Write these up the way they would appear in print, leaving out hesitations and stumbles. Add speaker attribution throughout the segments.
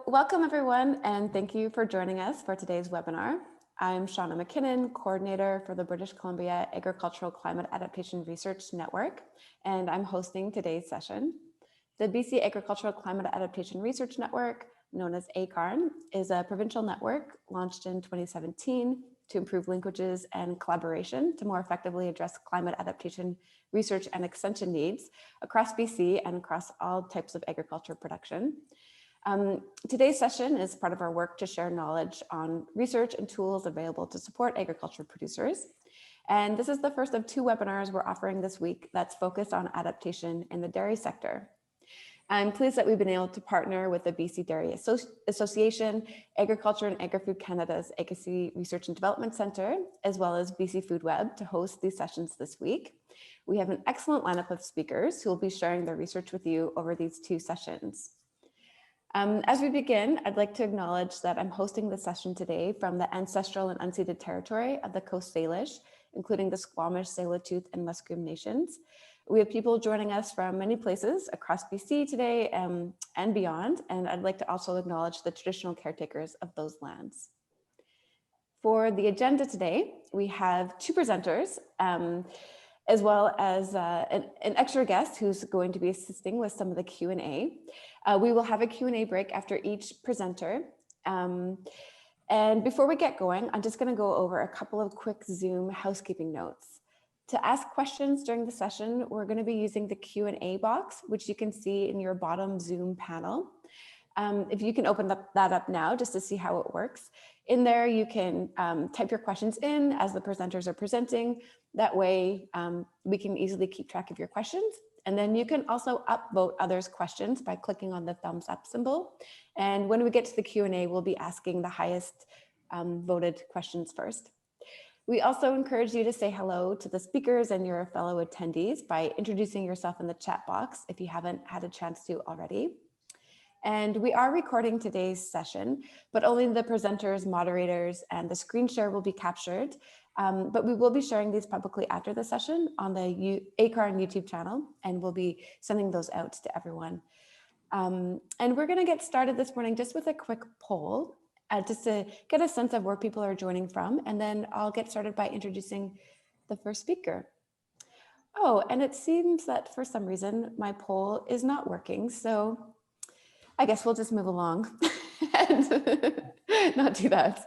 Speaker 1: welcome everyone, and thank you for joining us for today's webinar. I'm Shauna McKinnon, coordinator for the British Columbia Agricultural Climate Adaptation Research Network, and I'm hosting today's session. The BC Agricultural Climate Adaptation Research Network, known as ACARN, is a provincial network launched in 2017 to improve linkages and collaboration to more effectively address climate adaptation research and extension needs across BC and across all types of agriculture production. Today's session is part of our work to share knowledge on research and tools available to support agriculture producers. And this is the first of two webinars we're offering this week that's focused on adaptation in the dairy sector. I'm pleased that we've been able to partner with the BC Dairy Association, Agriculture and Agri-Food Canada's Agassiz Research and Development Centre, as well as BC Food Web to host these sessions this week. We have an excellent lineup of speakers who will be sharing their research with you over these two sessions. As we begin, I'd like to acknowledge that I'm hosting this session today from the ancestral and unceded territory of the Coast Salish, including the Squamish, Tsleil-Waututh, and Musqueam nations. We have people joining us from many places across BC today and beyond, and I'd like to also acknowledge the traditional caretakers of those lands. For the agenda today, we have two presenters, as well as an extra guest who's going to be assisting with some of the Q&A. We will have a Q&A break after each presenter. And before we get going, I'm just going to go over a couple of quick Zoom housekeeping notes. To ask questions during the session, we're going to be using the Q&A box, which you can see in your bottom Zoom panel. If you can open that up now just to see how it works. In there, you can type your questions in as the presenters are presenting. That way, we can easily keep track of your questions. And then you can also upvote others' questions by clicking on the thumbs up symbol. And when we get to the Q&A, we'll be asking the highest voted questions first. We also encourage you to say hello to the speakers and your fellow attendees by introducing yourself in the chat box if you haven't had a chance to already. And we are recording today's session, but only the presenters, moderators, and the screen share will be captured. But we will be sharing these publicly after the session on the ACARN YouTube channel, and we'll be sending those out to everyone. And we're going to get started this morning just with a quick poll, just to get a sense of where people are joining from. And then I'll get started by introducing the first speaker. Oh, and it seems that for some reason my poll is not working. So I guess we'll just move along and not do that.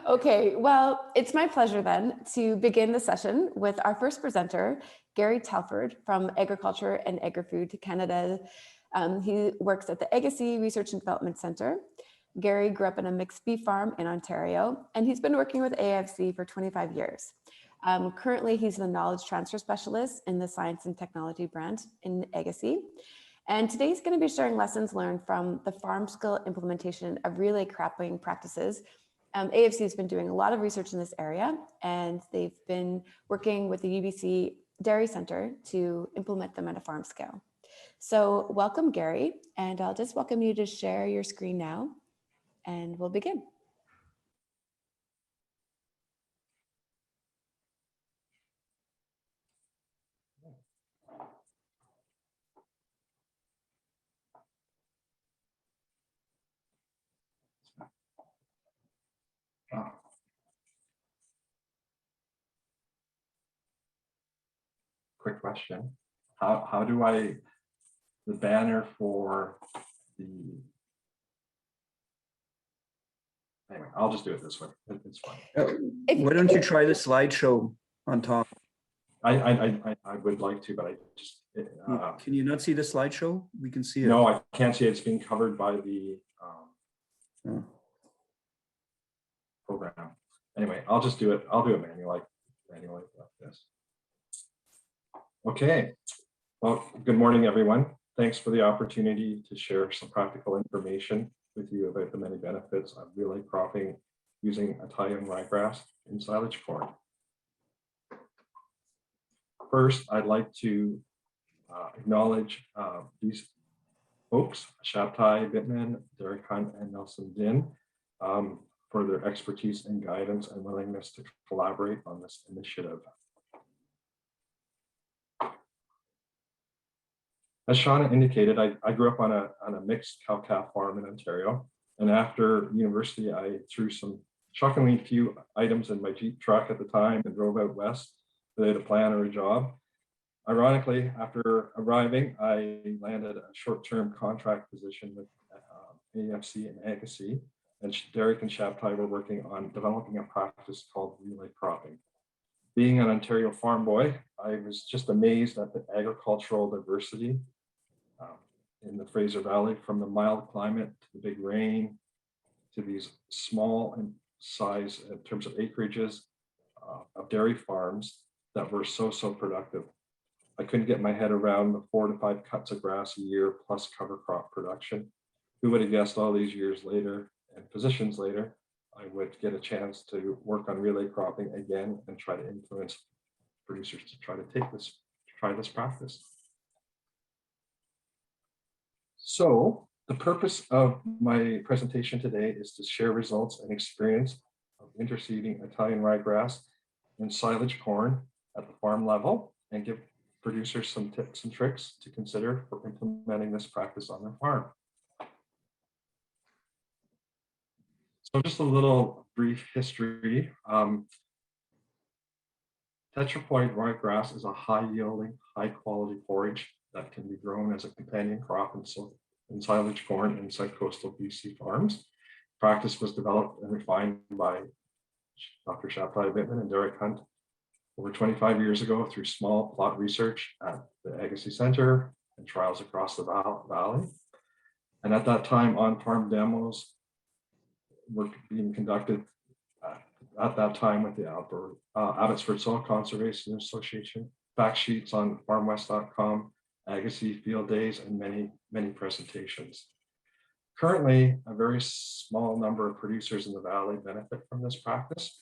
Speaker 1: Okay, well, it's my pleasure then to begin the session with our first presenter, Gary Telford from Agriculture and Agri-Food Canada. He works at the Agassiz Research and Development Centre. Gary grew up in a mixed beef farm in Ontario, and he's been working with AAFC for 25 years. Currently, he's the knowledge transfer specialist in the science and technology branch in Agassiz. And today he's going to be sharing lessons learned from the farm skill implementation of relay cropping practices. AAFC has been doing a lot of research in this area, and they've been working with the UBC Dairy Centre to implement them at a farm scale. So welcome, Gary, and I'll just welcome you to share your screen now, and we'll begin.
Speaker 2: Quick question. How do the banner for the, anyway, I'll just do it this way. It's fine.
Speaker 3: Why don't you try the slideshow on top?
Speaker 2: I would like to, but I just,
Speaker 3: can you not see the slideshow? We can see it.
Speaker 2: No, I can't see it. It's being covered by the program. Anyway, I'll just do it. I'll do it manually like this. Okay. Well, good morning, everyone. Thanks for the opportunity to share some practical information with you about the many benefits of relay cropping using Italian ryegrass in silage corn. First, I'd like to acknowledge these folks, Shabtai Bittman, Derek Hunt, and Nelson Dinn, for their expertise and guidance and willingness to collaborate on this initiative. As Shauna indicated, I grew up on a mixed cow-calf farm in Ontario. And after university, I threw some shockingly few items in my Jeep truck at the time and drove out west without a plan or a job. Ironically, after arriving, I landed a short-term contract position with AAFC and Agassiz, and Derek and Shabtai were working on developing a practice called relay cropping. Being an Ontario farm boy, I was just amazed at the agricultural diversity in the Fraser Valley, from the mild climate to the big rain to these small in size in terms of acreages of dairy farms that were so productive. I couldn't get my head around the 4 to 5 cuts of grass a year plus cover crop production. Who would have guessed all these years later and positions later, I would get a chance to work on relay cropping again and try to influence producers to try this practice. So the purpose of my presentation today is to share results and experience of interseeding Italian ryegrass and silage corn at the farm level, and give producers some tips and tricks to consider for implementing this practice on their farm. So just a little brief history. Tetraploid ryegrass is a high-yielding, high-quality forage that can be grown as a companion crop in silage corn in South Coastal BC farms. Practice was developed and refined by Dr. Shabtai Bittman and Derek Hunt over 25 years ago through small plot research at the UBC Centre and trials across the valley. And at that time, on-farm demos were being conducted at that time with the Abbotsford Soil Conservation Association, fact sheets on farmwest.com, Agassiz field days, and many presentations. Currently, a very small number of producers in the valley benefit from this practice.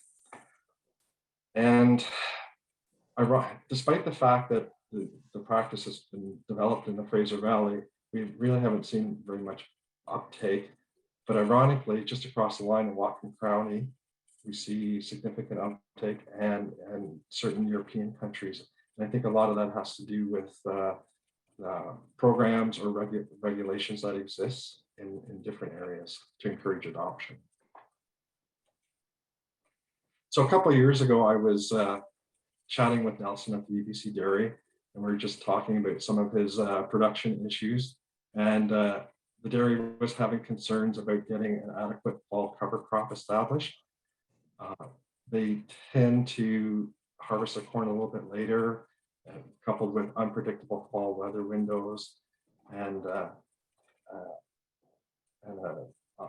Speaker 2: And despite the fact that the practice has been developed in the Fraser Valley, we really haven't seen very much uptake. But ironically, just across the line in Whatcom County, we see significant uptake, and certain European countries. And I think a lot of that has to do with programs or regulations that exist in different areas to encourage adoption. So a couple of years ago, I was chatting with Nelson at the UBC Dairy, and we were just talking about some of his production issues. And the dairy was having concerns about getting an adequate fall cover crop established. They tend to harvest the corn a little bit later, coupled with unpredictable fall weather windows and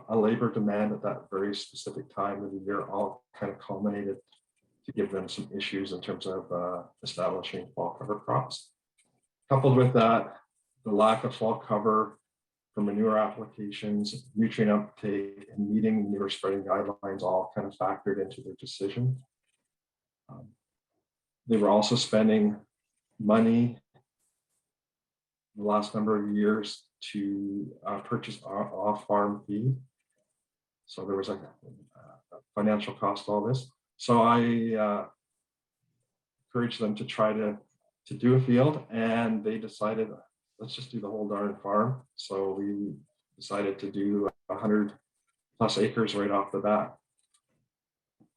Speaker 2: a labor demand at that very specific time of the year, all kind of culminated to give them some issues in terms of establishing fall cover crops. Coupled with that, the lack of fall cover for manure applications, nutrient uptake, and meeting manure spreading guidelines all kind of factored into their decision. They were also spending money the last number of years to purchase off-farm feed. So there was a financial cost to all this. So I encouraged them to try to do a field, and they decided, let's just do the whole darn farm. So we decided to do 100+ acres right off the bat.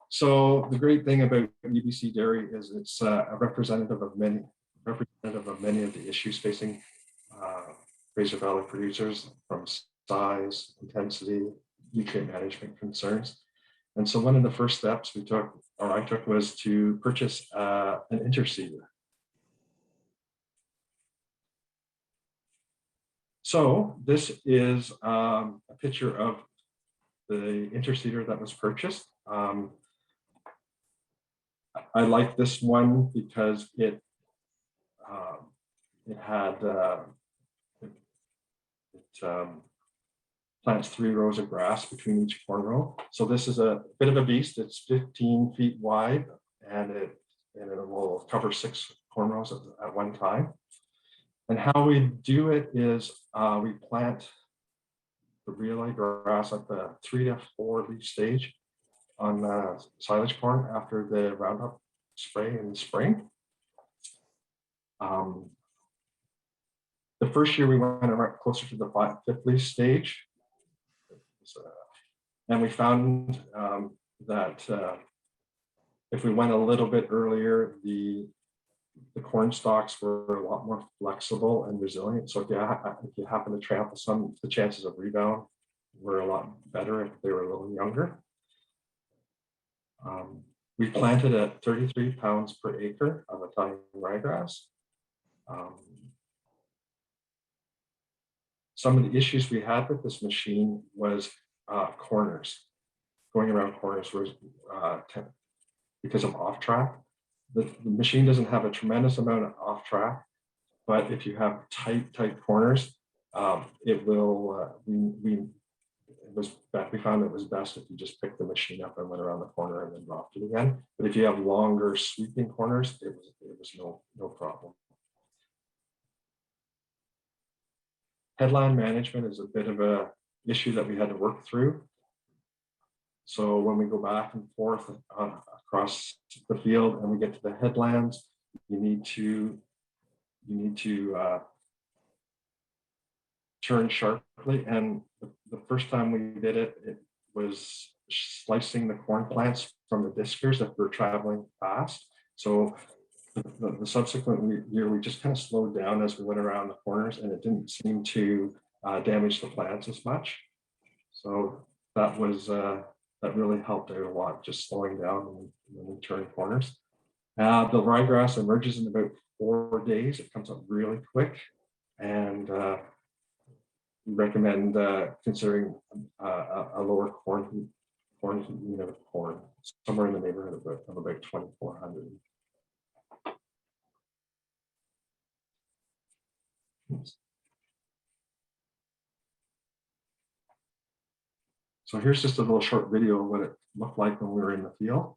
Speaker 2: So the great thing about UBC Dairy is it's a representative of many of the issues facing Fraser Valley producers, from size, intensity, nutrient management concerns. And so one of the first steps I took was to purchase an interseeder. So this is a picture of the interseeder that was purchased. I like this one because it plants 3 rows of grass between each corn row. So this is a bit of a beast. It's 15 feet wide, and it will cover 6 corn rows at one time. And how we do it is we plant the relay grass at the 3 to 4 leaf stage on silage corn after the Roundup spray in the spring. The first year we went around closer to the fifth leaf stage. And we found that if we went a little bit earlier, the corn stalks were a lot more flexible and resilient. So if you happen to trample some, the chances of rebound were a lot better if they were a little younger. We planted at 33 pounds per acre of Italian ryegrass. Some of the issues we had with this machine was corners. Going around corners was because of off track. The machine doesn't have a tremendous amount of off track, but if you have tight corners, it will. We found it was best if you just picked the machine up and went around the corner and then dropped it again. But if you have longer sweeping corners, it was no problem. Headland management is a bit of a issue that we had to work through. So when we go back and forth across the field and we get to the headlands, you need to turn sharply. And the first time we did it, it was slicing the corn plants from the diskers that were traveling fast. So the subsequent year, we just kind of slowed down as we went around the corners, and it didn't seem to damage the plants as much. So that was that really helped out a lot, just slowing down when we turn corners. The ryegrass emerges in about 4 days. It comes up really quick, and we recommend considering a lower corn unit of corn, somewhere in the neighborhood of about 2,400. So here's just a little short video of what it looked like when we were in the field.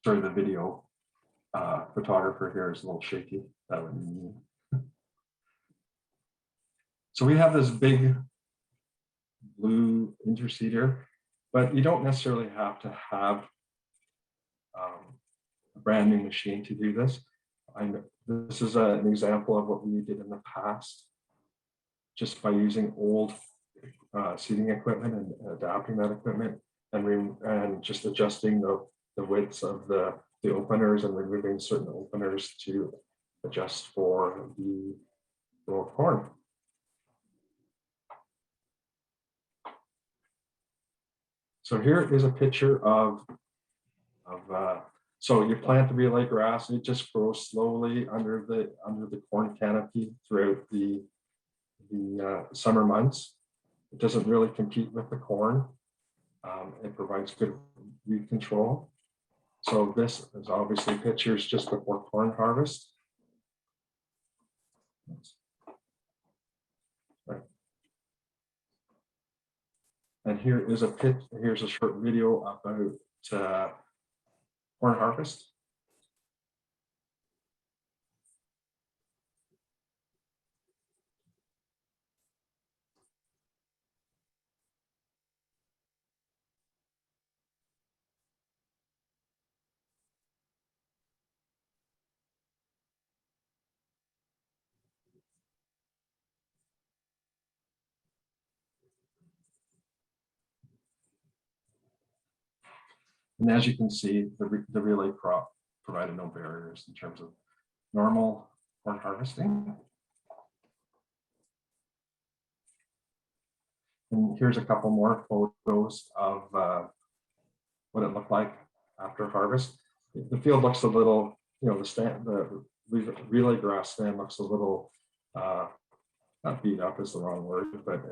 Speaker 2: Sorry, the video photographer here is a little shaky. That would be me. So we have this big blue interseeder, but you don't necessarily have to have a brand new machine to do this. This is an example of what we did in the past, just by using old seeding equipment and adapting that equipment, and just adjusting the widths of the openers and removing certain openers to adjust for the row of corn. So here is a picture of so you plant the relay grass, and it just grows slowly under the corn canopy throughout the summer months. It doesn't really compete with the corn. It provides good weed control. So this is obviously pictures just before corn harvest. Right. And here's a short video about corn harvest. And as you can see, the relay crop provided no barriers in terms of normal corn harvesting. And here's a couple more photos of what it looked like after harvest. The field looks a little, the relay grass stand looks a little, not beat up is the wrong word, but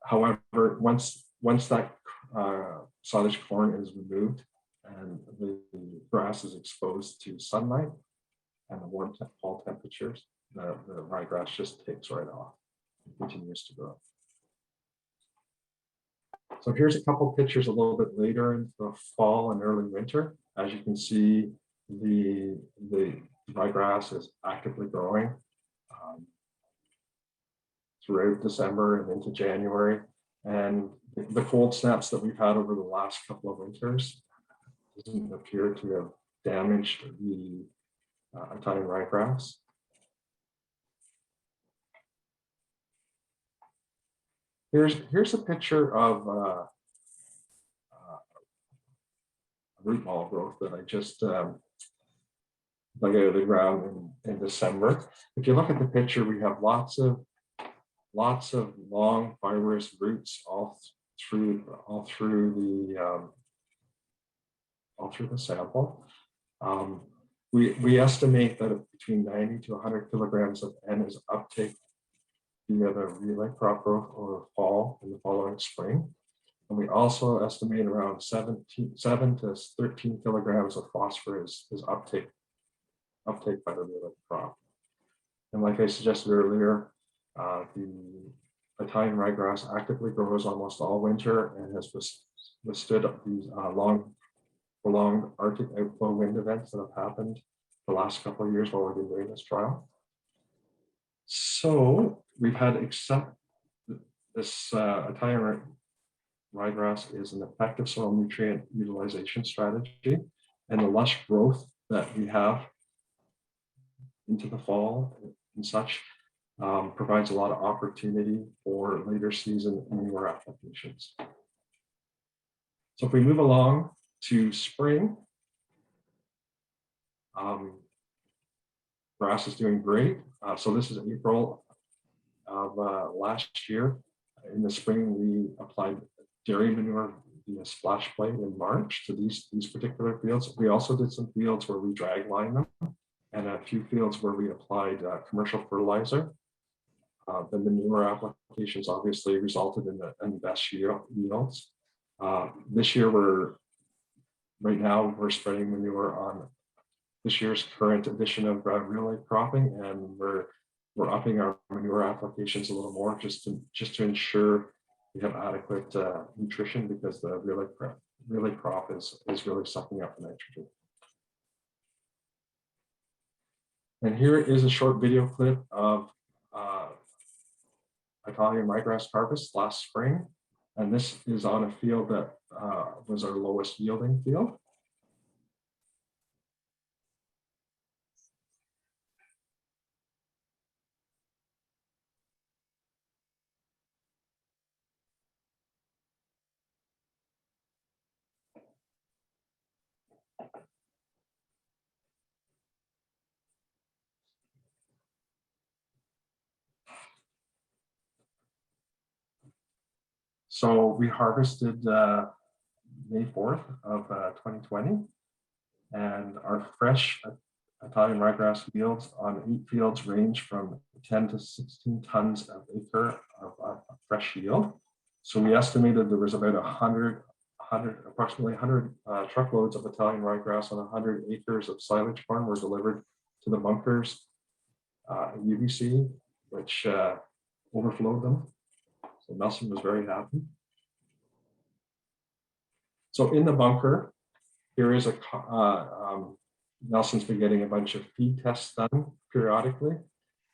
Speaker 2: however, once that silage corn is removed and the grass is exposed to sunlight and the warm fall temperatures, the ryegrass just takes right off and continues to grow. So here's a couple pictures a little bit later in the fall and early winter. As you can see, the ryegrass is actively growing throughout December and into January. And the cold snaps that we've had over the last couple of winters doesn't appear to have damaged the Italian ryegrass. Here's a picture of root ball growth that I just dug out of the ground in December. If you look at the picture, we have lots of long fibrous roots all through the sample. We estimate that between 90 to 100 kilograms of N is uptake via the relay crop growth over fall and the following spring. And we also estimate around 7 to 13 kilograms of phosphorus is uptake by the relay crop. And like I suggested earlier, the Italian ryegrass actively grows almost all winter and has withstood these prolonged Arctic outflow wind events that have happened the last couple of years while we've been doing this trial. So we've had this Italian ryegrass is an effective soil nutrient utilization strategy, and the lush growth that we have into the fall and such provides a lot of opportunity for later season manure applications. So if we move along to spring, grass is doing great. So this is April of last year. In the spring, we applied dairy manure via splash plate in March to these particular fields. We also did some fields where we drag lined them, and a few fields where we applied commercial fertilizer. The manure applications obviously resulted in the best yields. This year, right now we're spreading manure on this year's current edition of relay cropping, and we're upping our manure applications a little more just to ensure we have adequate nutrition, because the relay crop is really sucking up the nitrogen. And here is a short video clip of Italian ryegrass harvest last spring, and this is on a field that was our lowest yielding field. So we harvested May 4th of 2020, and our fresh Italian ryegrass yields on 8 fields range from 10 to 16 tons of acre of fresh yield. So we estimated there was about approximately 100 truckloads of Italian ryegrass on 100 acres of silage corn were delivered to the bunkers in UBC, which overflowed them. So Nelson was very happy. So in the bunker, here is Nelson's been getting a bunch of feed tests done periodically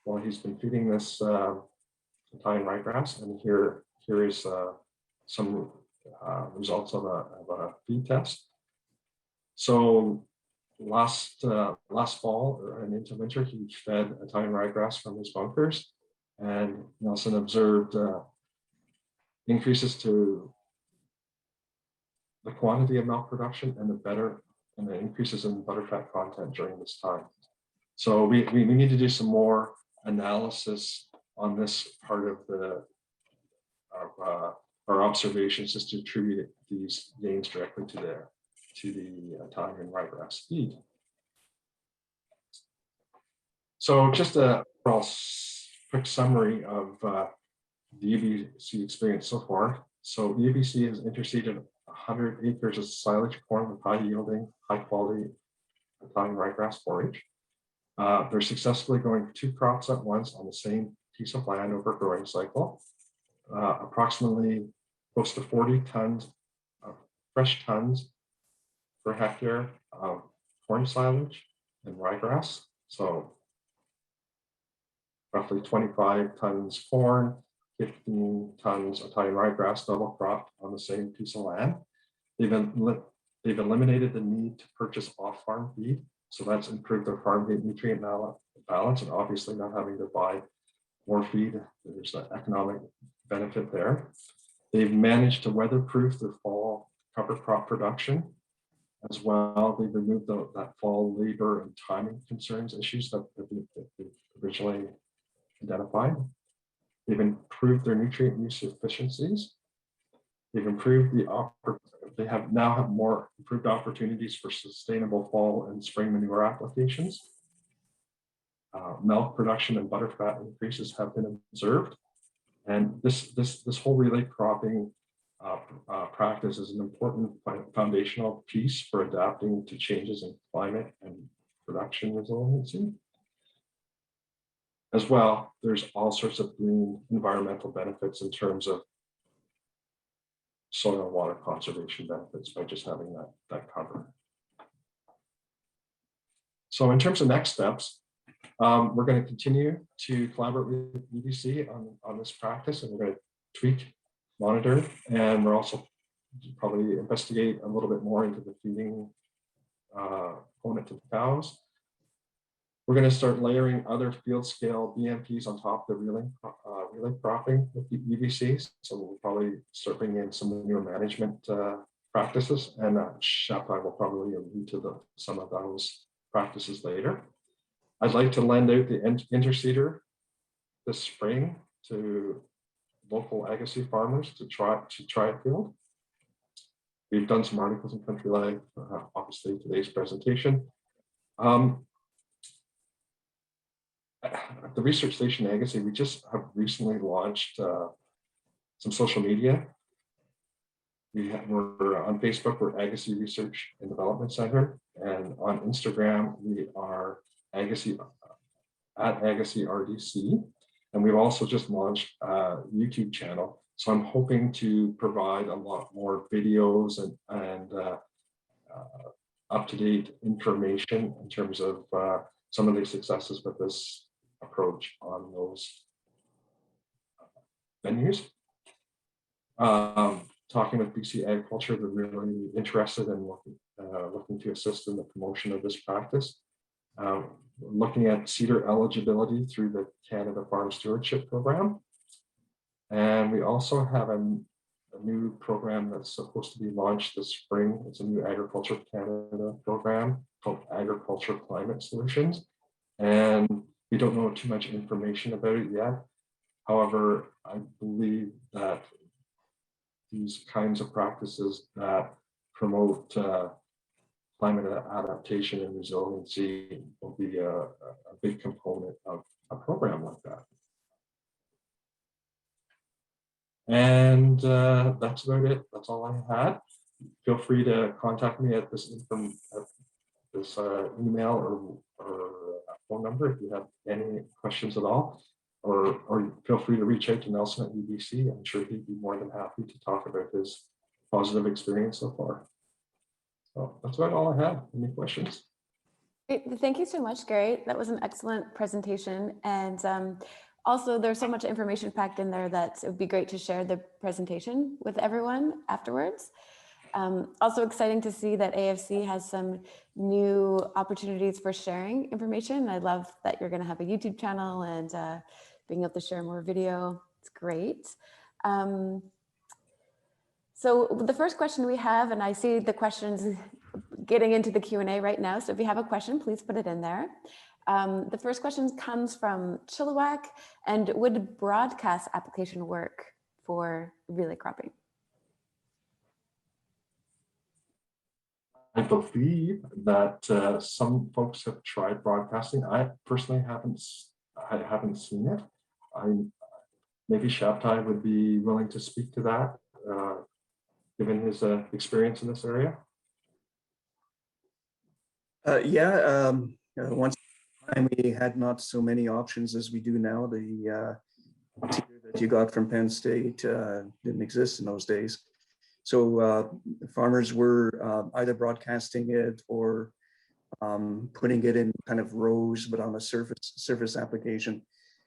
Speaker 2: while he's been feeding this Italian ryegrass, and here is some results of a feed test. So last fall and into winter, he fed Italian ryegrass from his bunkers, and Nelson observed increases to the quantity of milk production and the increases in butterfat content during this time. So we need to do some more analysis on this part of our observations, just to attribute these gains directly to the Italian ryegrass feed. So just a quick summary of the UBC experience so far. So UBC has interseeded 100 acres of silage corn with high yielding, high quality Italian ryegrass forage. They're successfully growing 2 crops at once on the same piece of land over a growing cycle. Approximately close to 40 tons of fresh tons per hectare of corn silage and ryegrass. So roughly 25 tons corn, 15 tons Italian ryegrass double crop on the same piece of land. They've eliminated the need to purchase off-farm feed. So that's improved their farm gate nutrient balance, and obviously not having to buy more feed. There's an economic benefit there. They've managed to weatherproof their fall cover crop production as well. They've removed that fall labor and timing concerns issues that they originally identified. They've improved their nutrient use efficiencies. They've improved they now have more improved opportunities for sustainable fall and spring manure applications. Milk production and butterfat increases have been observed. And this whole relay cropping practice is an important foundational piece for adapting to changes in climate and production resiliency. As well, there's all sorts of green environmental benefits in terms of soil and water conservation benefits by just having that cover. So in terms of next steps, we're going to continue to collaborate with UBC on this practice, and we're going to tweak, monitor, and we're also probably investigate a little bit more into the feeding component to the cows. We're going to start layering other field scale BMPs on top of the relay cropping with the UBC. So we'll probably start bringing in some manure management practices, and Shabtai will probably allude to some of those practices later. I'd like to lend out the interseeder this spring to local Agassiz farmers to try a field. We've done some articles in Country Life, obviously today's presentation. At the research station in Agassiz, we just have recently launched some social media. We're on Facebook, we're Agassiz Research and Development Center, and on Instagram, we are Agassiz at Agassiz RDC, and we've also just launched a YouTube channel. So I'm hoping to provide a lot more videos and up-to-date information in terms of some of the successes with this approach on those venues. Talking with BC Agriculture, they're really interested in looking to assist in the promotion of this practice. Looking at cedar eligibility through the Canada Farm Stewardship Program. And we also have a new program that's supposed to be launched this spring. It's a new Agriculture Canada program called Agriculture Climate Solutions. And we don't know too much information about it yet. However, I believe that these kinds of practices that promote climate adaptation and resiliency will be a big component of a program like that. And that's about it. That's all I had. Feel free to contact me at this email or phone number if you have any questions at all, or feel free to reach out to Nelson at UBC. I'm sure he'd be more than happy to talk about his positive experience so far. So that's about all I have. Any questions?
Speaker 1: Great. Thank you so much, Gary. That was an excellent presentation. And also, there's so much information packed in there that it would be great to share the presentation with everyone afterwards. Also exciting to see that AFC has some new opportunities for sharing information. I love that you're going to have a YouTube channel and being able to share more video. It's great. So the first question we have, and I see the questions getting into the Q&A right now. So if you have a question, please put it in there. The first question comes from Chilliwack, and would broadcast application work for relay cropping?
Speaker 2: I believe that some folks have tried broadcasting. I personally haven't seen it. Maybe Shabtai would be willing to speak to that, given his experience in this area.
Speaker 3: Once time we had not so many options as we do now. The seeder that you got from Penn State didn't exist in those days. So farmers were either broadcasting it or putting it in kind of rows, but on a surface application.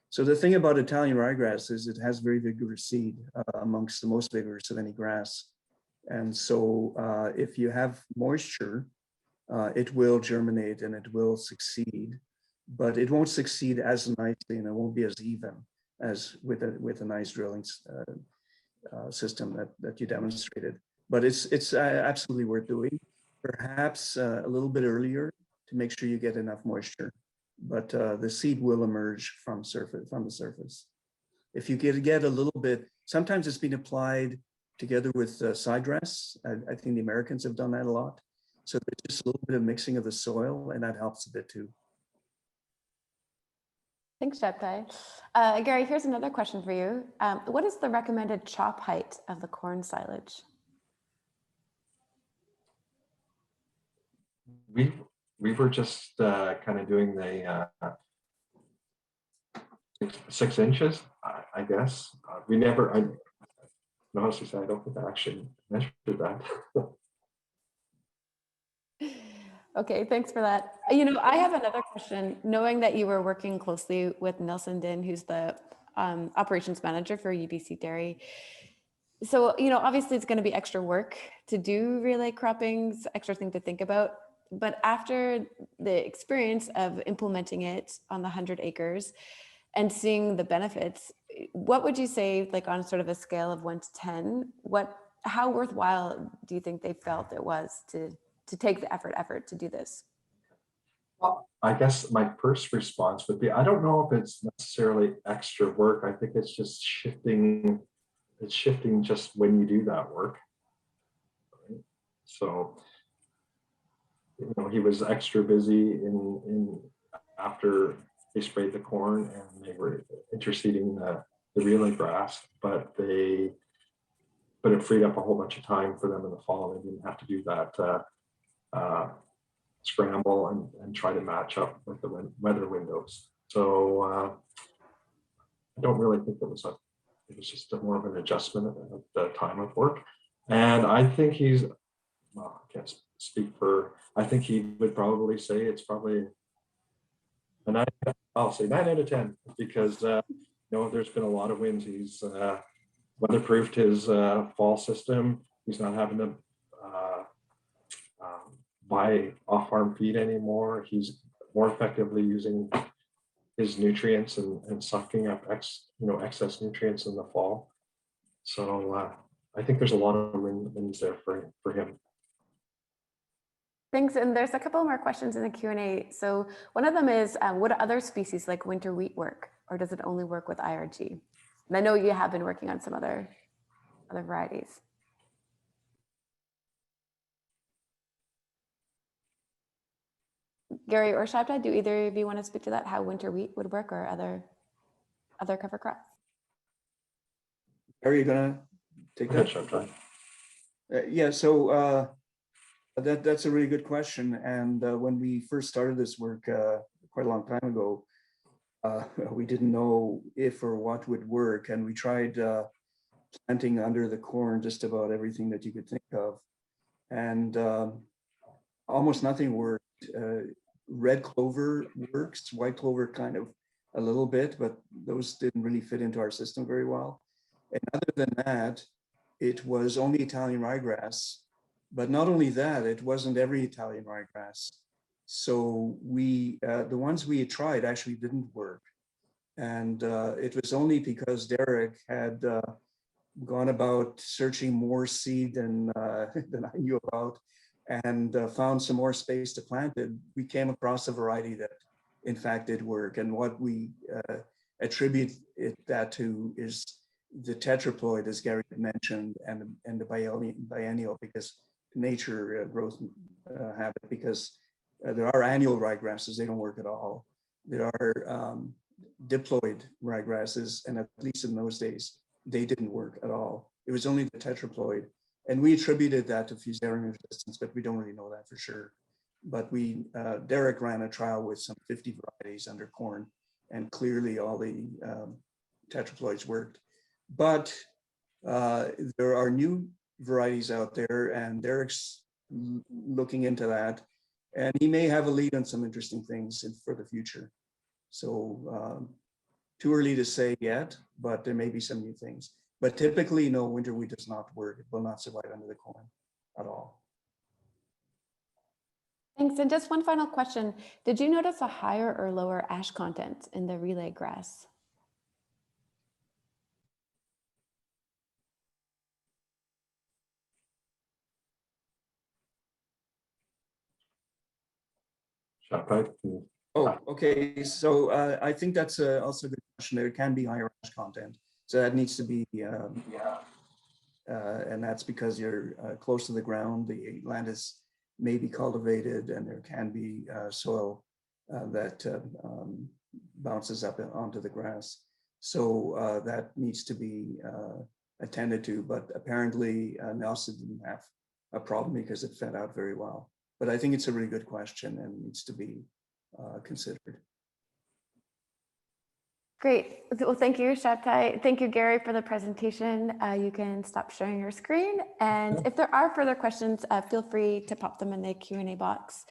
Speaker 3: So the thing about Italian ryegrass is it has very vigorous seed, amongst the most vigorous of any grass. And so if you have moisture, it will germinate and it will succeed, but it won't succeed as nicely and it won't be as even as with a nice drilling system that you demonstrated. But it's absolutely worth doing. Perhaps a little bit earlier to make sure you get enough moisture, but the seed will emerge from the surface. If you get a little bit, sometimes it's been applied together with side dress. I think the Americans have done that a lot. So there's just a little bit of mixing of the soil, and that helps a bit too.
Speaker 1: Thanks, Shabtai. Gary, here's another question for you. What is the recommended chop height of the corn silage?
Speaker 2: We were just kind of doing the 6 inches, I guess. We never, honestly say, I don't think I actually measured that.
Speaker 1: Okay, thanks for that. You know, I have another question. Knowing that you were working closely with Nelson Dinn, who's the operations manager for UBC Dairy. So, you know, obviously it's going to be extra work to do relay croppings, extra thing to think about. But after the experience of implementing it on the 100 acres and seeing the benefits, what would you say, like on sort of a scale of 1 to 10, how worthwhile do you think they felt it was to take the effort to do this?
Speaker 2: Well, I guess my first response would be, I don't know if it's necessarily extra work. I think it's just shifting. It's shifting just when you do that work. Right? So, you know, he was extra busy in after they sprayed the corn and they were interseeding the relay grass, but it freed up a whole bunch of time for them in the fall. They didn't have to do that scramble and try to match up with the weather windows. So I don't really think it was just more of an adjustment of the time of work. And I think I can't speak for, I think he would probably say it's probably I'll say 9 out of 10, because you know, there's been a lot of wins. He's weatherproofed his fall system. He's not having to buy off-farm feed anymore. He's more effectively using his nutrients and sucking up excess nutrients in the fall. So I think there's a lot of wins there for him.
Speaker 1: Thanks. And there's a couple more questions in the Q&A. So one of them is, would other species like winter wheat work, or does it only work with IRG? And I know you have been working on some other varieties. Gary or Shabtai, do either of you want to speak to that, how winter wheat would work or other cover crops?
Speaker 3: Are you gonna take that?
Speaker 2: Shabtai.
Speaker 3: Yeah, so that's a really good question. And when we first started this work quite a long time ago, we didn't know if or what would work. And we tried planting under the corn just about everything that you could think of. And almost nothing worked. Red clover works, white clover kind of a little bit, but those didn't really fit into our system very well. And other than that, it was only Italian ryegrass. But not only that, it wasn't every Italian ryegrass. So the ones we had tried actually didn't work. And it was only because Derek had gone about searching more seed than I knew about, and found some more space to plant it. We came across a variety that in fact did work. And what we attribute that to is the tetraploid, as Gary mentioned, and the biennial, because nature growth habit, because there are annual ryegrasses, they don't work at all. There are diploid ryegrasses, and at least in those days, they didn't work at all. It was only the tetraploid. And we attributed that to fusarium resistance, but we don't really know that for sure. but Derek ran a trial with some 50 varieties under corn, and clearly all the tetraploids worked. But there are new varieties out there, and Derek's looking into that, and he may have a lead on some interesting things for the future. So too early to say yet, but there may be some new things. But typically, no, winter wheat does not work. It will not survive under the corn at all.
Speaker 1: Thanks. And just one final question. Did you notice a higher or lower ash content in the relay grass?
Speaker 2: Shabtai?
Speaker 3: Oh, okay. So I think that's also a good question. There can be higher ash content. So that needs to be, and that's because you're close to the ground. The land is maybe cultivated, and there can be soil that bounces up onto the grass. So that needs to be attended to. But apparently Nelson didn't have a problem because it fed out very well. But I think it's a really good question and needs to be considered.
Speaker 1: Great. Well, thank you, Shabtai. Thank you, Gary, for the presentation. You can stop sharing your screen. And if there are further questions, feel free to pop them in the Q&A box.